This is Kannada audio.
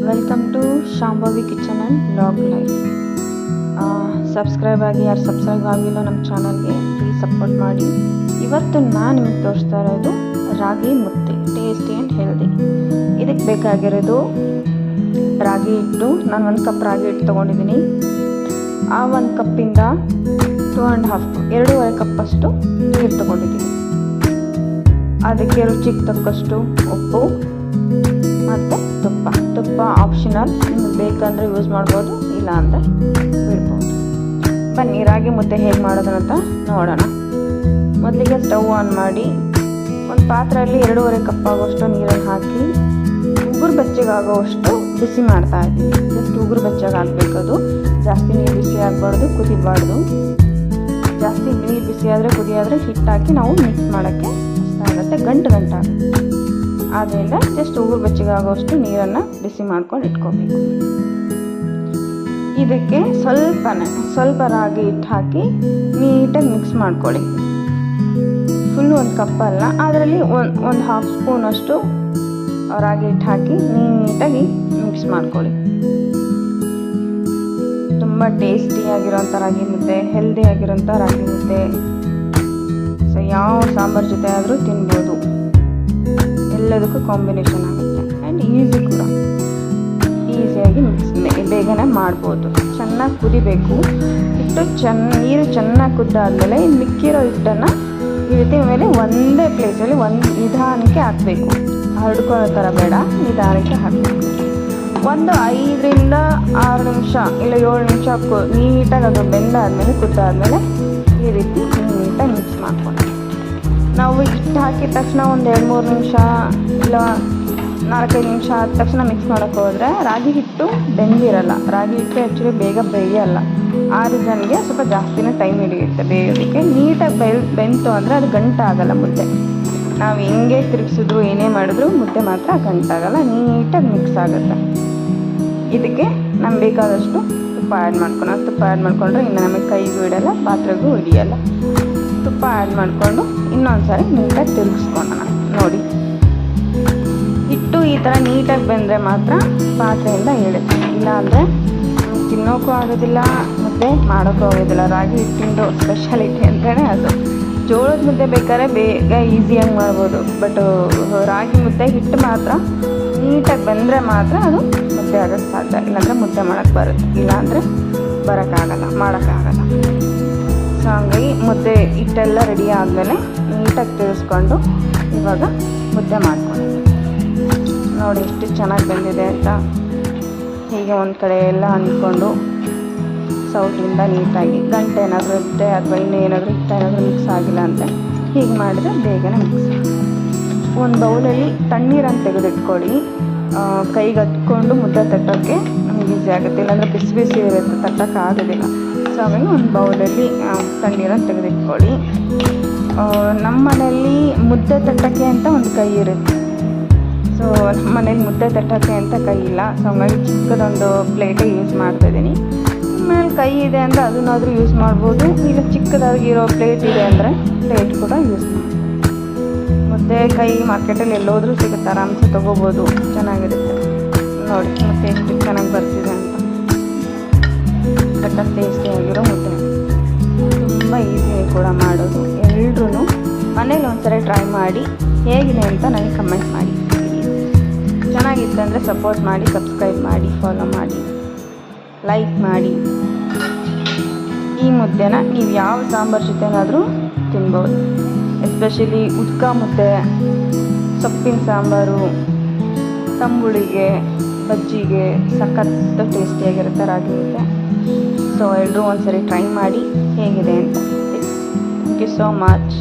Welcome to Shambhavi kitchen and blog life. Subscribe ಆಗಿ, ಯಾರು ಸಬ್ಸ್ಕ್ರೈಬ್ ಆಗಿಲ್ಲ ನಮ್ಮ ಚಾನಲ್ಗೆ ಪ್ಲೀಸ್ ಸಪೋರ್ಟ್ ಮಾಡಿ. ಇವತ್ತು ನಾನು ನಿಮಗೆ ತೋರಿಸ್ತಾ ಇರೋದು ರಾಗಿ ಮುದ್ದೆ, ಟೇಸ್ಟಿ ಆ್ಯಂಡ್ ಹೆಲ್ದಿ. ಇದಕ್ಕೆ ಬೇಕಾಗಿರೋದು ರಾಗಿ ಹಿಟ್ಟು. ನಾನು 1 ಕಪ್ ರಾಗಿ ಹಿಟ್ಟು ತೊಗೊಂಡಿದ್ದೀನಿ. ಆ 1 ಕಪ್ಪಿಂದ 2.5 ಕಪ್ಪಷ್ಟು ನೀರು ತೊಗೊಂಡಿದ್ದೀನಿ. ಅದಕ್ಕೆ ರುಚಿಗೆ ತಕ್ಕಷ್ಟು ಉಪ್ಪು ಮತ್ತು ತುಪ್ಪ ಆಪ್ಷನಲ್, ನಿಮಗೆ ಬೇಕಂದರೆ ಯೂಸ್ ಮಾಡ್ಬೋದು, ಇಲ್ಲ ಅಂದರೆ ಬಿಡ್ಬೋದು. ಬನ್ನಿ ರಾಗಿ ಮುದ್ದೆ ಹೇಗೆ ಮಾಡೋದು ಅಂತ ನೋಡೋಣ. ಮೊದಲಿಗೆ ಸ್ಟವ್ ಆನ್ ಮಾಡಿ ಒಂದು ಪಾತ್ರೆಯಲ್ಲಿ 2.5 ಕಪ್ ಆಗೋಷ್ಟು ನೀರನ್ನು ಹಾಕಿ ಉಗುರು ಬೆಚ್ಚಗಾಗೋವಷ್ಟು ಬಿಸಿ ಮಾಡ್ತಾ ಇದ್ದೀನಿ. ಜಸ್ಟ್ ಉಗುರು ಬೆಚ್ಚಗೆ ಹಾಕಬೇಕದು. ಜಾಸ್ತಿ ನೀರು ಬಿಸಿ ಆಗಬಾರ್ದು, ಕುದಿಬಾರ್ದು. ಜಾಸ್ತಿ ನೀರು ಬಿಸಿ ಆದರೆ ಕುದಿಯಾದರೆ ಹಿಟ್ಟು ಹಾಕಿ ನಾವು ಮಿಕ್ಸ್ ಮಾಡೋಕ್ಕೆ ಕಷ್ಟ ಆಗುತ್ತೆ, ಗಂಟಾಗುತ್ತೆ. ಆದ್ದರಿಂದ ಜಸ್ಟ್ ಉಗುರು ಬೆಚ್ಚಗಾಗೋಷ್ಟು ನೀರನ್ನು ಬಿಸಿ ಮಾಡ್ಕೊಂಡು ಇಟ್ಕೋಬೇಕು. ಇದಕ್ಕೆ ಸ್ವಲ್ಪ ರಾಗಿ ಹಿಟ್ಟು ಹಾಕಿ ನೀಟಾಗಿ ಮಿಕ್ಸ್ ಮಾಡ್ಕೊಳ್ಳಿ. ಫುಲ್ 1 ಕಪ್ ಅಲ್ಲ, ಅದರಲ್ಲಿ ಒಂದು ಹಾಫ್ ಸ್ಪೂನಷ್ಟು ರಾಗಿ ಹಿಟ್ಟು ಹಾಕಿ ನೀಟಾಗಿ ಮಿಕ್ಸ್ ಮಾಡ್ಕೊಳ್ಳಿ. ತುಂಬ ಟೇಸ್ಟಿಯಾಗಿರೋಂಥ ರಾಗಿ ಮುದ್ದೆ, ಹೆಲ್ದಿ ಆಗಿರೋಂಥ ರಾಗಿ ಮುದ್ದೆ. ಸೊ ಯಾವ ಸಾಂಬಾರು ಜೊತೆ ಆದರೂ ತಿನ್ಬೋದು, ಎಲ್ಲದಕ್ಕೂ ಕಾಂಬಿನೇಷನ್ ಆಗುತ್ತೆ ಆ್ಯಂಡ್ ಈಸಿ ಕೂಡ. ಈಸಿಯಾಗಿ ಬೇಗನೆ ಮಾಡ್ಬೋದು. ಚೆನ್ನಾಗಿ ಕುದಿಬೇಕು ಹಿಟ್ಟು. ನೀರು ಚೆನ್ನಾಗಿ ಕುದ್ದಾದಮೇಲೆ ಮಿಕ್ಕಿರೋ ಹಿಟ್ಟನ್ನು ಈ ರೀತಿ ಮೇಲೆ ಒಂದೇ ಪ್ಲೇಸಲ್ಲಿ ನಿಧಾನಕ್ಕೆ ಹಾಕಬೇಕು. ಹರಡ್ಕೊಳ್ಳೋ ಥರ ಬೇಡ, ನಿಧಾನಕ್ಕೆ ಹಾಕಬೇಕು. ಒಂದು 5ರಿಂದ 6 ನಿಮಿಷ ಇಲ್ಲ 7 ನಿಮಿಷ ನೀಟಾಗಿ ಅದು ಬೆಂದಾದಮೇಲೆ ಕುದ್ದಾದಮೇಲೆ ಈ ರೀತಿ ನೀಟಾಗಿ ಮಿಕ್ಸ್ ಮಾಡ್ಕೊಂಡು, ನಾವು ಹಿಟ್ಟು ಹಾಕಿದ ತಕ್ಷಣ ಒಂದು 2-3 ನಿಮಿಷ ಇಲ್ಲ 4-5 ನಿಮಿಷ ಆದ ತಕ್ಷಣ ಮಿಕ್ಸ್ ಮಾಡೋಕ್ಕೆ ಹೋದರೆ ರಾಗಿ ಹಿಟ್ಟು ಬೆಂದಿರಲ್ಲ. ರಾಗಿ ಹಿಟ್ಟು ಆ್ಯಕ್ಚುಲಿ ಬೇಗ ಬೇಯಲ್ಲ. ಆ ರೀಸನ್ಗೆ ಸ್ವಲ್ಪ ಜಾಸ್ತಿನೇ ಟೈಮ್ ಹಿಡಿಯುತ್ತೆ ಬೇಯೋದಕ್ಕೆ. ನೀಟಾಗಿ ಬೆಂತು ಅಂದರೆ ಅದು ಗಂಟಾಗಲ್ಲ ಮುದ್ದೆ. ನಾವು ಹೆಂಗೆ ತಿರುಗಿಸಿದ್ರು ಏನೇ ಮಾಡಿದ್ರು ಮುದ್ದೆ ಮಾತ್ರ ಗಂಟಾಗಲ್ಲ, ನೀಟಾಗಿ ಮಿಕ್ಸ್ ಆಗುತ್ತೆ. ಇದಕ್ಕೆ ನಮ್ಗೆ ಬೇಕಾದಷ್ಟು ತುಪ್ಪ ಆ್ಯಡ್ ಮಾಡ್ಕೊಂಡ್ರೆ ಇನ್ನು ನಮಗೆ ಕೈಗೂ ಹಿಡಿಯಲ್ಲ, ಪಾತ್ರೆಗೂ ಹಿಡಿಯಲ್ಲ. ತುಪ್ಪ ಆ್ಯಡ್ ಮಾಡಿಕೊಂಡು ಇನ್ನೊಂದು ಸಾರಿ ನೀಟಾಗಿ ತಿರುಗಿಸ್ಕೊಳ್ಳೋಣ. ನೋಡಿ, ಹಿಟ್ಟು ಈ ಥರ ನೀಟಾಗಿ ಬೆಂದರೆ ಮಾತ್ರ ಪಾತ್ರೆಯಿಂದ ಇಳುತ್ತೆ, ಇಲ್ಲ ಅಂದರೆ ತಿನ್ನೋಕ್ಕೂ ಆಗೋದಿಲ್ಲ, ಮುದ್ದೆ ಮಾಡೋಕ್ಕೂ ಆಗೋದಿಲ್ಲ. ರಾಗಿ ಹಿಟ್ಟಿಂದು ಸ್ಪೆಷಾಲಿಟಿ ಅಂತಲೇ ಅದು. ಜೋಳದ ಮುದ್ದೆ ಬೇಕಾದ್ರೆ ಬೇಗ ಈಸಿಯಾಗಿ ಮಾಡ್ಬೋದು, ಬಟ್ ರಾಗಿ ಮುದ್ದೆ ಹಿಟ್ಟು ಮಾತ್ರ ನೀಟಾಗಿ ಬೆಂದರೆ ಮಾತ್ರ ಅದು ಮುದ್ದೆ ಆಗೋಕ್ಕೆ ಸಾಧ್ಯ. ಇಲ್ಲಾಂದರೆ ಮುದ್ದೆ ಮಾಡೋಕ್ಕೆ ಬರುತ್ತೆ, ಇಲ್ಲಾಂದರೆ ಮಾಡೋಕ್ಕಾಗಲ್ಲ. ಸೊ ಹಂಗಾಗಿ ಮುದ್ದೆ ಹಿಟ್ಟೆಲ್ಲ ರೆಡಿ ಆದಮೇಲೆ ನೀಟಾಗಿ ತಿರ್ಸ್ಕೊಂಡು ಇವಾಗ ಮುದ್ದೆ ಮಾಡ್ಕೊಂಡು ನೋಡಿ ಎಷ್ಟು ಚೆನ್ನಾಗಿ ಬಂದಿದೆ ಅಂತ. ಹೀಗೆ ಒಂದು ಕಡೆ ಎಲ್ಲ ಅಂದ್ಕೊಂಡು ಸೌಟಿಂದ ನೀಟಾಗಿ ಗಂಟೆ ಏನಾದರೂ ಇರುತ್ತೆ ಅಥವಾ ಇನ್ನೂ ಏನಾದರೂ ಮಿಕ್ಸ್ ಆಗಿಲ್ಲ ಅಂದರೆ ಹೀಗೆ ಮಾಡಿದ್ರೆ ಬೇಗನೆ ಮಿಕ್ಸ್. ಒಂದು ಬೌಲಲ್ಲಿ ತಣ್ಣೀರನ್ನು ತೆಗೆದಿಟ್ಕೊಳ್ಳಿ. ಕೈಗೆ ಹತ್ಕೊಂಡು ಮುದ್ದೆ ತಟ್ಟೋಕ್ಕೆ ನಮ್ಗೆ ಈಸಿ ಆಗುತ್ತೆ, ಇಲ್ಲಾಂದರೆ ಬಿಸಿ ಇರುತ್ತೆ, ತಟ್ಟೋಕ್ಕೆ ಆಗೋದಿಲ್ಲ. ಸೊ ಹಾಗಾಗಿ ಒಂದು ಬೌಲಲ್ಲಿ ತಣ್ಣೀರನ್ನು ತೆಗೆದಿಟ್ಕೊಳ್ಳಿ. ನಮ್ಮ ಮನೆಯಲ್ಲಿ ಮುದ್ದೆ ತಟ್ಟೋಕ್ಕೆ ಅಂತ ಒಂದು ಕೈ ಇರುತ್ತೆ. ಸೊ ನಮ್ಮ ಮನೇಲಿ ಮುದ್ದೆ ತಟ್ಟೋಕ್ಕೆ ಅಂತ ಕೈ ಇಲ್ಲ. ಸೊ ಹಾಗಾಗಿ ಚಿಕ್ಕದೊಂದು ಪ್ಲೇಟೇ ಯೂಸ್ ಮಾಡ್ತಾಯಿದ್ದೀನಿ. ಆಮೇಲೆ ಕೈ ಇದೆ ಅಂದರೆ ಅದನ್ನಾದರೂ ಯೂಸ್ ಮಾಡ್ಬೋದು, ಇಲ್ಲ ಚಿಕ್ಕದಾಗಿರೋ ಪ್ಲೇಟ್ ಇದೆ ಅಂದರೆ ಪ್ಲೇಟ್ ಕೂಡ ಯೂಸ್ ಮಾಡ್ಬೋದು. ಮುದ್ದೆ ಕೈ ಮಾರ್ಕೆಟಲ್ಲಿ ಎಲ್ಲೋದ್ರೂ ಸಿಗುತ್ತೆ, ಆರಾಮ್ಸೆ ತೊಗೋಬೋದು, ಚೆನ್ನಾಗಿರುತ್ತೆ. ನೋಡಿ ಮುದ್ದೆ ಎಷ್ಟು ಚೆನ್ನಾಗಿ ಬರ್ತಿದೆ ಅಂತ. ಬಟ್ ಟೇಸ್ಟಿಯಾಗಿರೋ ಮುದ್ದೆ, ತುಂಬ ಈಸಿ ಕೂಡ ಮಾಡೋದು. ಎಲ್ಲರೂ ಮನೇಲಿ ಒಂದ್ಸರಿ ಟ್ರೈ ಮಾಡಿ ಹೇಗಿದೆ ಅಂತ ನನಗೆ ಕಮೆಂಟ್ ಮಾಡಿ. ಚೆನ್ನಾಗಿತ್ತಂದರೆ ಸಪೋರ್ಟ್ ಮಾಡಿ, ಸಬ್ಸ್ಕ್ರೈಬ್ ಮಾಡಿ, ಫಾಲೋ ಮಾಡಿ, ಲೈಕ್ ಮಾಡಿ. ಈ ಮುದ್ದೆನ ನೀವು ಯಾವ ಸಾಂಬಾರು ಜೊತೆನಾದರೂ ತಿನ್ಬೋದು. ಎಸ್ಪೆಷಲಿ ಉದ್ಕ ಮುದ್ದೆ, ಸೊಪ್ಪಿನ ಸಾಂಬಾರು, ತಂಬುಳಿಗೆ, ಬಜ್ಜಿಗೆ ಸಖತ್ತು ಟೇಸ್ಟಿಯಾಗಿರುತ್ತೆ ರಾಗಿ ಮುದ್ದೆ. ಸೊ ಎಲ್ಲರೂ ಒಂದ್ಸರಿ ಟ್ರೈ ಮಾಡಿ ಹೇಗಿದೆ ಅಂತ. Thank you so much.